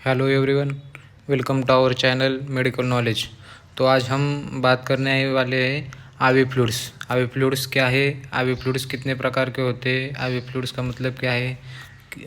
Hello everyone, welcome to our channel medical knowledge. तो आज हम बात करने वाले हैं आईवी फ्लूइड्स। आईवी फ्लूइड्स क्या है, आईवी फ्लूइड्स कितने प्रकार के होते हैं, आईवी फ्लूइड्स का मतलब क्या है,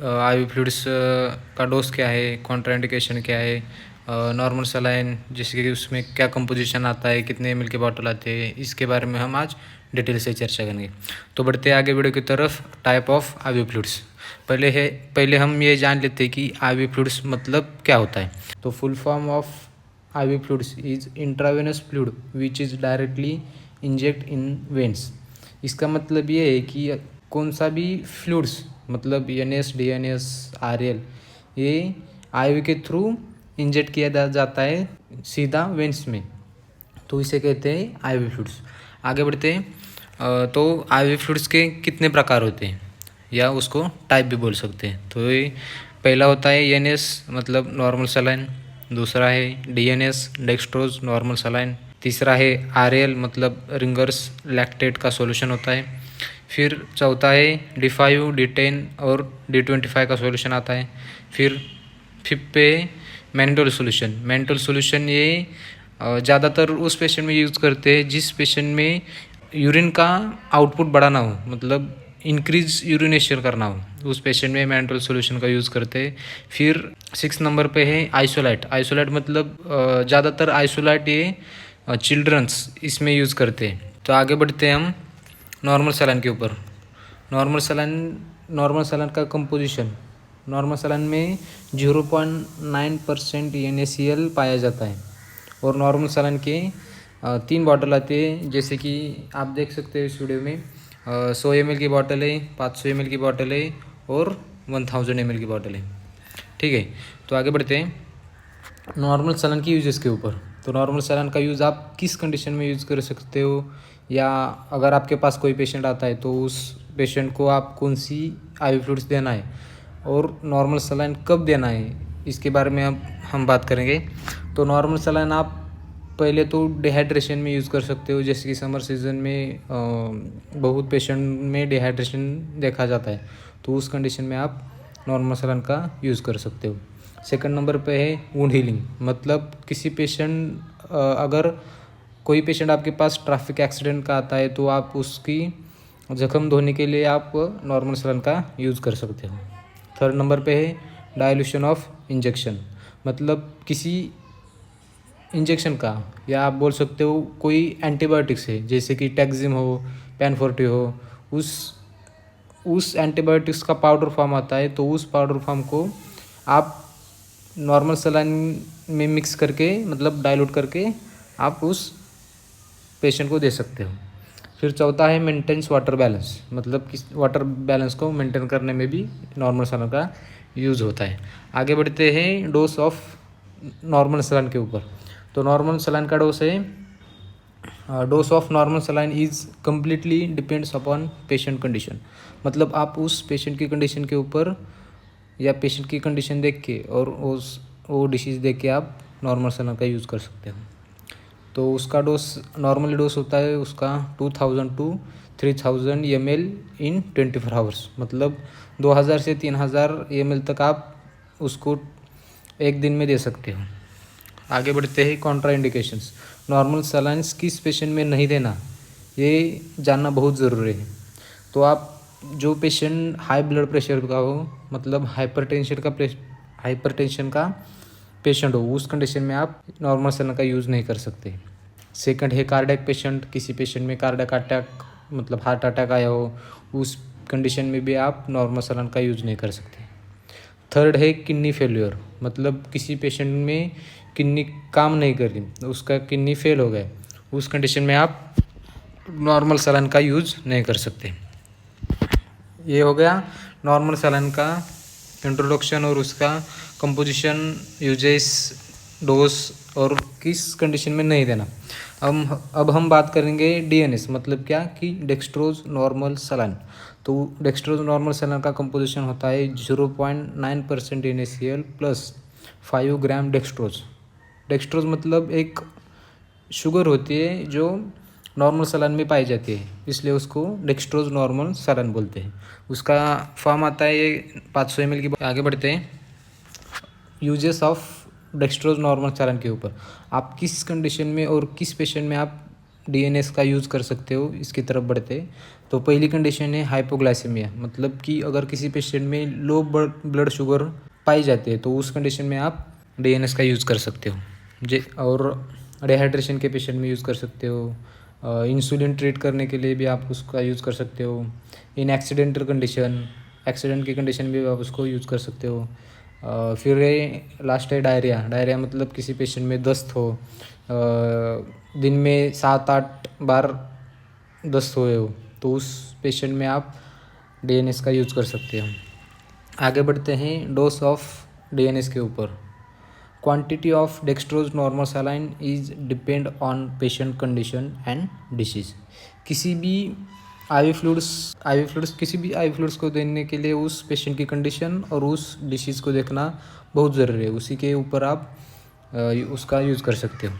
आईवी फ्लूइड्स का डोज क्या है, कॉन्ट्राइंडिकेशन क्या है, नॉर्मल सलाइन जैसे कि उसमें क्या कंपोजिशन आता है, कितने ml के बॉटल आते हैं, इसके बारे में हम आज डिटेल से चर्चा करेंगे। तो बढ़ते आगे वीडियो की तरफ। Type of ivy fluids. पहले हम ये जान लेते हैं कि आईवी फ्लूइड्स मतलब क्या होता है। तो full form of ivy fluids is intravenous fluid which is directly inject in veins. इसका मतलब ये है कि कौन सा भी फ्लूइड्स मतलब एनएस, डीएनएस, आरएल ये आईवी के थ्रू इंजेक्ट किया जाता है सीधा वेन्स में, तो इसे कहते हैं आईवी फ्लूइड्स। आगे बढ़ते हैं। तो आईवी फ्लूइड्स के कितने प्रकार होते हैं या उसको टाइप भी बोल सकते हैं। तो ये पहला होता है एनएस मतलब नॉर्मल सलाइन, दूसरा है डीएनएस डेक्सट्रोज नॉर्मल सलाइन, तीसरा है आरएल मतलब रिंगर्स लैक्टेट का सॉल्यूशन होता है, फिर चौथा है D5, D10 और D25 का सॉल्यूशन आता है, फिर फिफ्थ पे मैंटोल सॉल्यूशन। मैंटोल सॉल्यूशन ये ज़्यादातर उस पेशेंट में यूज़ करते हैं जिस पेशेंट में यूरिन का आउटपुट बढ़ाना हो, मतलब इंक्रीज यूरिनेशन करना हो, उस पेशेंट में मैंटोल सॉल्यूशन का यूज़ करते हैं। फिर 6 नंबर पे है आइसोलाइट। आइसोलाइट मतलब ज़्यादातर आइसोलाइट ये चिल्ड्रंस इसमें यूज़ करते हैं। तो आगे बढ़ते हैं हम नॉर्मल सलाइन के ऊपर। नॉर्मल सलाइन का कंपोजिशन। नॉर्मल सलाइन में 0.9% NaCl पाया जाता है और नॉर्मल सलाइन के 3 बॉटल आते हैं, जैसे कि आप देख सकते हो इस वीडियो में। 100 ml की बॉटल है, 500 ml की बॉटल है और 1000 ml की बॉटल है। ठीक है, तो आगे बढ़ते हैं नॉर्मल सलाइन की यूजेस के ऊपर। तो नॉर्मल सलाइन का यूज़ आप किस कंडीशन में यूज़ कर सकते हो, या अगर आपके पास कोई पेशेंट आता है तो उस पेशेंट को आप कौन सी आईवी फ्लूइड्स देना है और नॉर्मल सलाइन कब देना है, इसके बारे में अब हम बात करेंगे। तो नॉर्मल सलाइन आप पहले तो डिहाइड्रेशन में यूज़ कर सकते हो, जैसे कि समर सीज़न में बहुत पेशेंट में डिहाइड्रेशन देखा जाता है, तो उस कंडीशन में आप नॉर्मल सलाइन का यूज़ कर सकते हो। सेकंड नंबर पे है वुंड हीलिंग, मतलब किसी पेशेंट अगर कोई पेशेंट आपके पास ट्रैफिक एक्सीडेंट का आता है तो आप उसकी जख्म धोने के लिए आप नॉर्मल सलाइन का यूज़ कर सकते हो। थर्ड नंबर पे है डायल्यूशन ऑफ इंजेक्शन, मतलब किसी इंजेक्शन का, या आप बोल सकते हो कोई एंटीबायोटिक्स है जैसे कि टैक्जिम हो, पेनफोर्टी हो, उस एंटीबायोटिक्स का पाउडर फॉर्म आता है, तो उस पाउडर फॉर्म को आप नॉर्मल सलाइन में मिक्स करके मतलब डाइल्यूट करके आप उस पेशेंट को दे सकते हो। फिर चौथा है मेंटेन्स वाटर बैलेंस, मतलब किस वाटर बैलेंस को मेंटेन करने में भी नॉर्मल सलाइन का यूज़ होता है। आगे बढ़ते हैं डोज ऑफ नॉर्मल सलाइन के ऊपर। तो नॉर्मल सलाइन का डोज है, dose of normal saline is completely depends upon patient condition, मतलब आप उस पेशेंट की कंडीशन के ऊपर या पेशेंट की कंडीशन देख के और वो डिसीज़ देख के आप नॉर्मल सलाइन का यूज़ कर सकते हो। तो उसका डोज नॉर्मली डोज होता है उसका 2000 to 3000 ml इन 24 आवर्स, मतलब 2000 से 3000 ml तक आप उसको एक दिन में दे सकते हो। आगे बढ़ते हैं कॉन्ट्रा इंडिकेशंस। नॉर्मल सलाइंस किस पेशेंट में नहीं देना, ये जानना बहुत ज़रूरी है। तो आप जो पेशेंट हाई ब्लड प्रेशर का हो, मतलब हाइपरटेंशन का पेशेंट हो, उस कंडीशन में आप नॉर्मल सलाइन का यूज़ नहीं कर सकते। सेकंड है कार्डियक पेशेंट, किसी पेशेंट में कार्डियक अटैक मतलब हार्ट अटैक आया हो, उस कंडीशन में भी आप नॉर्मल सलाइन का यूज़ नहीं कर सकते। थर्ड है किडनी फेल्योर, मतलब किसी पेशेंट में किडनी काम नहीं कर रही, उसका किडनी फेल हो गया, उस कंडीशन में आप नॉर्मल सलाइन का यूज़ नहीं कर सकते। ये हो गया नॉर्मल सलाइन का इंट्रोडक्शन और उसका कंपोजिशन, यूजेस, डोज और किस कंडीशन में नहीं देना। अब हम बात करेंगे डीएनएस, मतलब क्या कि डेक्सट्रोज नॉर्मल सलाइन। तो डेक्सट्रोज नॉर्मल सलाइन का कंपोजिशन होता है 0.9% NaCl प्लस 5 ग्राम डेक्सट्रोज। डेक्सट्रोज मतलब एक शुगर होती है जो नॉर्मल सलाइन में पाई जाती है, इसलिए उसको डेक्सट्रोज नॉर्मल सलाइन बोलते हैं। उसका फॉर्म आता है ये 500 ml की। आगे बढ़ते हैं यूजेस ऑफ डेक्स्ट्रोज नॉर्मल चालन के ऊपर आप किस कंडीशन में और किस पेशेंट में आप डीएनएस का यूज़ कर सकते हो इसकी तरफ बढ़ते। तो पहली कंडीशन है हाइपोग्लाइसेमिया, मतलब कि अगर किसी पेशेंट में लो ब्लड शुगर पाई जाती है तो उस कंडीशन में आप डीएनएस का यूज़ कर सकते हो। और डिहाइड्रेशन के पेशेंट में यूज़ कर सकते हो। इंसुलिन ट्रीट करने के लिए भी आप उसका यूज़ कर सकते हो। इन एक्सीडेंटल कंडीशन, एक्सीडेंट की कंडीशन में भी आप उसको यूज़ कर सकते हो। फिर लास्ट है डायरिया। डायरिया मतलब किसी पेशेंट में दस्त हो, दिन में 7-8 बार दस्त हुए हो, तो उस पेशेंट में आप डीएनएस का यूज़ कर सकते हो। आगे बढ़ते हैं डोज ऑफ डीएनएस के ऊपर। Quantity of dextrose normal saline is depend on patient condition and disease. किसी भी आईवी फ्लूइड्स किसी भी आईवी फ्लूइड्स को देने के लिए उस पेशेंट की कंडीशन और उस डिसीज़ को देखना बहुत ज़रूरी है, उसी के ऊपर आप उसका यूज़ कर सकते हो।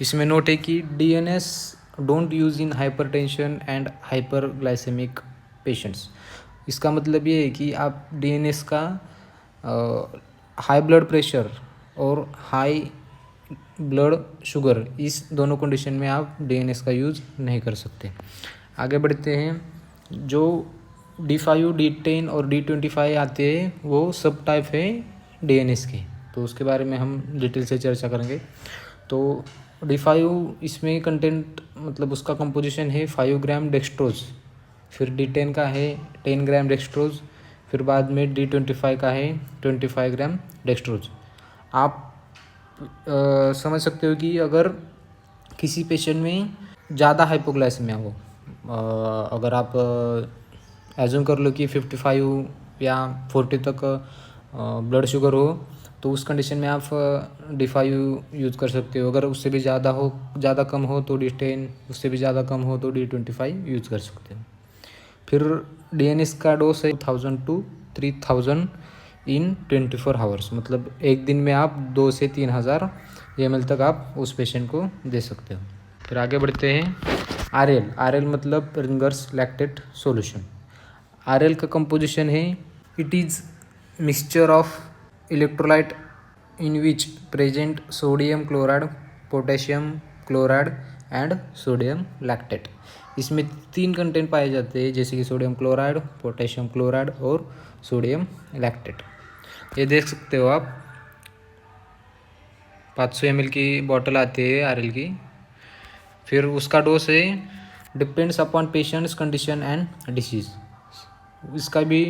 इसमें नोट है कि DNS don't use in hypertension and hyperglycaemic patients. इसका मतलब ये है कि आप डीएनएस का हाई ब्लड प्रेशर और हाई ब्लड शुगर इस दोनों कंडीशन में आप डीएनएस का यूज़ नहीं कर सकते। आगे बढ़ते हैं। जो D5, D10 और D25 आते हैं वो सब टाइप है डीएनएस के, तो उसके बारे में हम डिटेल से चर्चा करेंगे। तो D5 इसमें कंटेंट मतलब उसका कंपोजिशन है 5 ग्राम डेक्स्ट्रोज, फिर D10 का है 10 ग्राम डेक्स्ट्रोज, फिर बाद में D25 का है 25 ग्राम डेक्स्ट्रोज। आप समझ सकते हो कि अगर किसी पेशेंट में ज़्यादा हाइपोग्लाइसेमिया हो, अगर आप एज्यूम कर लो कि 55 या 40 तक ब्लड शुगर हो, तो उस कंडीशन में आप D5 यूज़ कर सकते हो। अगर उससे भी ज़्यादा कम हो तो D10, उससे भी ज़्यादा कम हो तो D25 यूज़ कर सकते हो। फिर डीएनएस का डोज है 1000 to 3000 इन 24 आवर्स, मतलब एक दिन में आप 2 से 3000 ml तक आप उस पेशेंट को दे सकते हो। फिर आगे बढ़ते हैं। आरएल मतलब रिंगर्स लैक्टेट सॉल्यूशन। आरएल का कंपोजिशन है it is mixture of electrolyte in which present sodium chloride, potassium chloride and sodium lactate. इसमें 3 कंटेंट पाए जाते हैं, जैसे कि सोडियम क्लोराइड, पोटेशियम क्लोराइड और सोडियम लैक्टेट। ये देख सकते हो आप 500 ml की बॉटल आती है आरएल की। फिर उसका डोज है depends upon patients condition and disease. इसका भी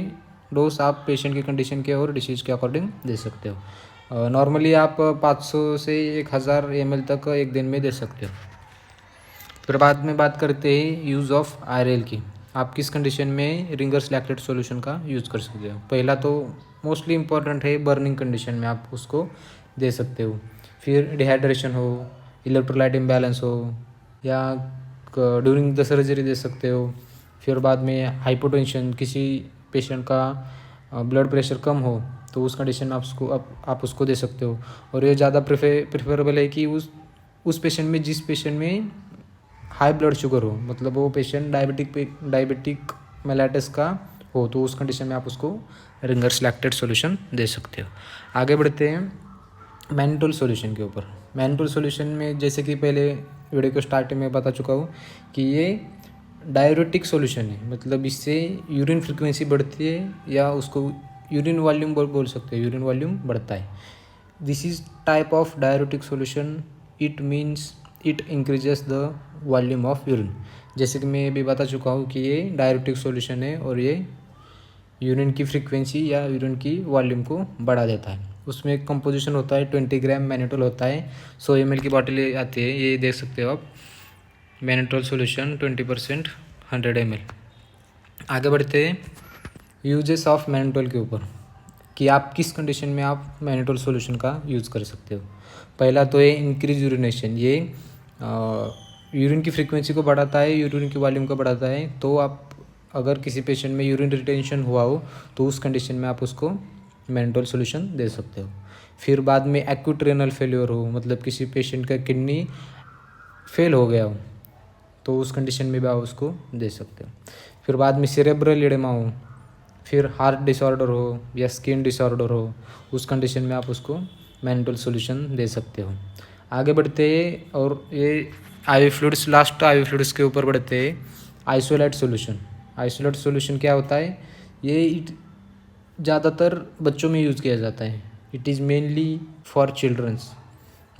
डोज आप पेशेंट की कंडीशन के और डिसीज़ के अकॉर्डिंग दे सकते हो। नॉर्मली आप 500 से 1000 ml तक एक दिन में दे सकते हो। फिर बाद में बात करते हैं यूज़ ऑफ आरएल की। आप किस कंडीशन में रिंगर्स लैक्टेट सॉल्यूशन का यूज़ कर सकते हो। पहला तो मोस्टली इंपॉर्टेंट है, बर्निंग कंडीशन में आप उसको दे सकते हो। फिर डिहाइड्रेशन हो, इलेक्ट्रोलाइट इम्बैलेंस हो, या ड्यूरिंग द सर्जरी दे सकते हो। फिर बाद में हाइपोटेंशन, किसी पेशेंट का ब्लड प्रेशर कम हो तो उस कंडीशन में आप उसको दे सकते हो। और ये ज़्यादा प्रेफरेबल है कि उस पेशेंट में जिस पेशेंट में हाई ब्लड शुगर हो, मतलब वो पेशेंट डायबिटिक मेलाइटिस का हो, तो उस कंडीशन में आप उसको रिंगर्स लैक्टेट सॉल्यूशन दे सकते हो। आगे बढ़ते हैं मैनिटोल सॉल्यूशन के ऊपर। मैनिटोल सॉल्यूशन में जैसे कि पहले वीडियो के स्टार्टिंग में बता चुका हूँ कि ये डाययूरेटिक सॉल्यूशन है, मतलब इससे यूरिन फ्रिक्वेंसी बढ़ती है, या उसको यूरिन वॉल्यूम बोल सकते हैं, यूरिन वॉल्यूम बढ़ता है। This is type of diuretic solution, it means it increases the volume of urine. जैसे कि मैं अभी बता चुका हूँ कि ये डाययूरेटिक सॉल्यूशन है और ये यूरिन की फ्रीक्वेंसी या यूरिन की वॉल्यूम को बढ़ा देता है। उसमें एक कंपोजिशन होता है 20 ग्राम मैनिटोल होता है। 100 ml की बॉटल आती है, ये देख सकते हो आप, मैनिटोल सॉल्यूशन 20% 100 ml। आगे बढ़ते हैं यूजेस ऑफ मैनिटोल के ऊपर, कि आप किस कंडीशन में आप मैनिटोल सॉल्यूशन का यूज़ कर सकते हो। पहला तो है इंक्रीज यूरिनेशन, ये यूरिन की फ्रीक्वेंसी को बढ़ाता है, यूरिन की वॉल्यूम को बढ़ाता है। तो आप अगर किसी पेशेंट में यूरिन रिटेंशन हुआ हो तो उस कंडीशन में आप उसको मैनिटोल सॉल्यूशन दे सकते हो। फिर बाद में एक्यूट रेनल फेल्योर हो, मतलब किसी पेशेंट का किडनी फेल हो गया हो, तो उस कंडीशन में भी आप उसको दे सकते हो। फिर बाद में सेरेब्रल एडेमा हो, फिर हार्ट डिसऑर्डर हो या स्किन डिसऑर्डर हो, उस कंडीशन में आप उसको मैनुअल सॉल्यूशन दे सकते हो। आगे बढ़ते हैं और ये ivy fluids, last ivy fluids के ऊपर बढ़ते हैं। Isolate solution. आइसोलेट सॉल्यूशन क्या होता है? ये ज़्यादातर बच्चों में यूज़ किया जाता है। It is mainly for childrens,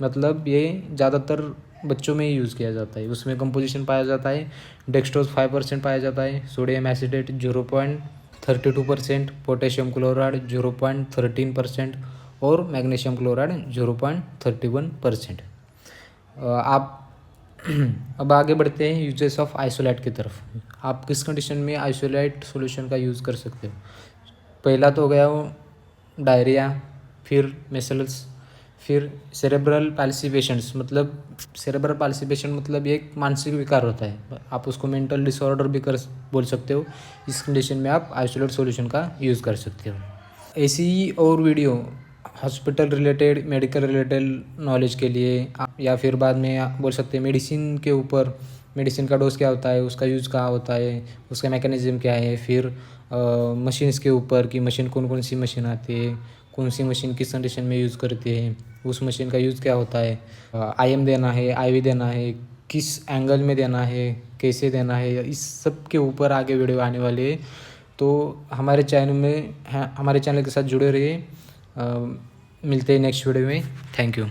मतलब ये ज़्यादातर बच्चों में ही यूज़ किया जाता है। उसमें कंपोजिशन पाया जाता है, डेक्सट्रोज 5% पाया जाता है, सोडियम एसिटेट 0.32%, पोटेशियम क्लोराइड 0.13% और मैग्नीशियम क्लोराइड 0.31%। आप अब आगे बढ़ते हैं यूजेस ऑफ आइसोलेट की तरफ। आप किस कंडीशन में आइसोलेट सॉल्यूशन का यूज़ कर सकते हो? पहला तो हो गया वो डायरिया, फिर मेसल्स, फिर सेरेब्रल पैल्सी पेशेंट्स, मतलब सेरेब्रल पैल्सी पेशेंट मतलब एक मानसिक विकार होता है, आप उसको मेंटल डिसऑर्डर भी कर बोल सकते हो। इस कंडीशन में आप आइसोलेट सॉल्यूशन का यूज़ कर सकते हो। ऐसी और video hospital related, medical related knowledge के लिए या फिर बाद में आप बोल सकते हैं मेडिसिन के ऊपर, मेडिसिन का डोज क्या होता है, उसका यूज़ कहाँ होता है, उसका मैकेनिज्म क्या है, फिर मशीन्स के ऊपर कि मशीन कौन कौन सी मशीन आती है, कौन सी मशीन किस कंडीशन में यूज़ करती है, उस मशीन का यूज़ क्या होता है, आईएम देना है, आईवी देना है, किस एंगल में देना है, कैसे देना है, इस सब के ऊपर आगे वीडियो आने वाली है। तो हमारे चैनल में हमारे चैनल के साथ जुड़े रहिए। मिलते हैं नेक्स्ट वीडियो में। Thank you.